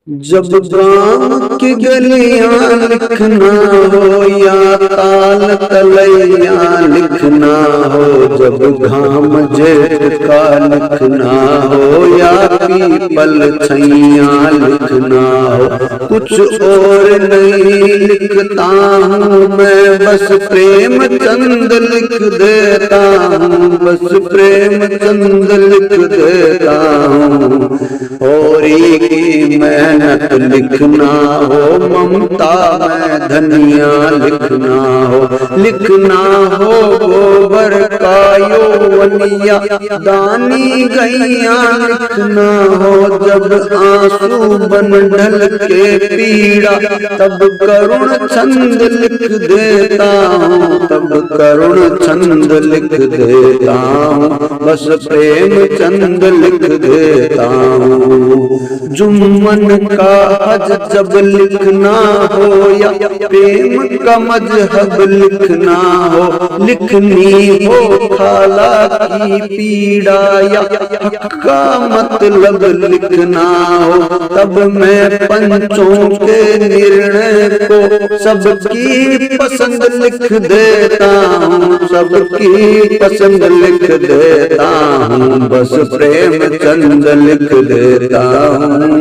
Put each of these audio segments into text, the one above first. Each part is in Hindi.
जब गाँव की गलियां लिखना हो या ताल तलैया लिखना हो, जब घाम जेठ का लिखना हो या पीपल छैया लिखना हो, कुछ और नहीं लिखता हूँ मैं, बस प्रेम चंद लिख देता हूँ, बस प्रेम चंद लिख देता हूँ। होरी की मेहनत लिखना हो, ममता में धनिया लिखना हो, लिखना हो गोबर का यौवनिया दानी गैया लिखना हो, जब आंसू बन ढल के पीड़ा तब करुण छंद लिख देता हूँ, तब करुण छंद लिख देता हूँ, बस प्रेम चंद लिख देता हूँ। जुम्मन का हज जब लिखना हो या प्रेम का मजहब लिखना हो, लिखनी हो खाला की पीड़ा या हक का मतलब लिखना हो, तब मैं पंचों के निर्णय को सबकी पसंद लिख देता हूँ, सबकी पसंद लिख देता हूँ, बस प्रेम चंद लिख देता हूँ,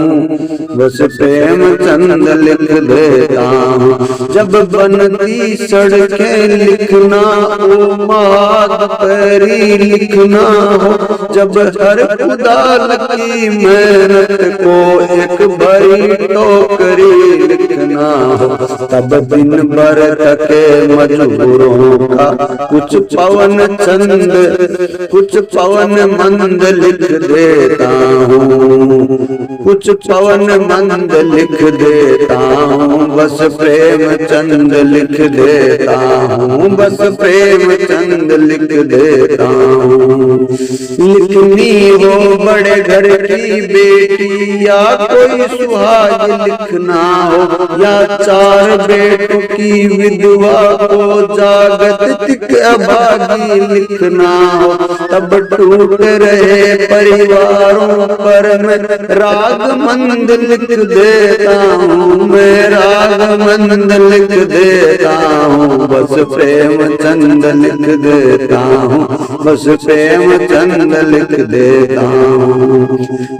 बस प्रेम चंद लिख देता हूँ। जब बनती सड़कें लिखना हो, माद पैरी लिखना हो, जब हर खुदा की मेहनत को एक भरी टोकरी लिखना हो, तब दिन भर थके मजबूरों का कुछ पवन चंद, कुछ पवन मंद लिख देता हूँ, कुछ पवन मंद लिख देता हूँ, बस प्रेम चंद लिख देता हूँ, बस प्रेम चंद लिख देता हूँ। लिखनी हो बड़े घर की बेटी या कोई सुहाग लिखना हो, या चार बेटों की विधवा को जागतिक अभागी लिखना हो, तब टूट रहे परिवारों पर मैं राग मंद लिख देता हूँ, मैं राग मंद लिख देता हूँ, बस प्रेम चंद लिख देता हूँ, बस प्रेम चंद लिख देता हूँ।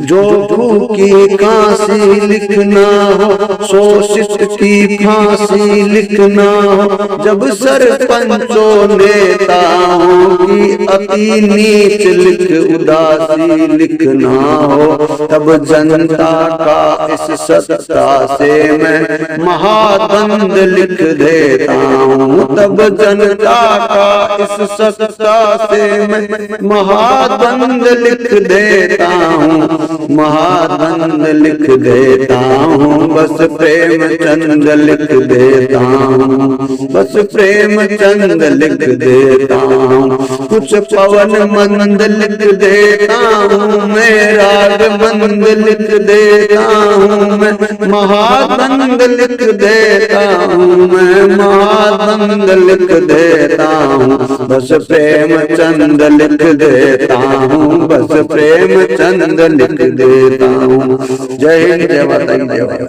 जो भूखी कांसी लिखना हो, शोषित की फांसी लिखना हो, जब सरपंचों नेताओं की अति नीच लिख उदासी लिखना हो, तब जनता का इस सत्ता से मैं महाद्वंद लिख देता हूँ, तब जनता का इस सत्ता से मैं महाद्वंद लिख देता हूँ, महाद्वंद लिख देता हूँ, बस प्रेम चंद लिख देता हूँ, बस प्रेम चंद लिख देता हूँ। कुछ पवन मंद लिख देता हूँ, मैं राग मंद लिख देता हूँ, मैं महाद्वंद लिख देता हूँ, मैं महाद्वंद लिख देता हूँ, बस प्रेम चंद लिख देता हूँ, बस प्रेम चंद लिख देता हूँ। जय हिंद, जय माता दी, जय भारत।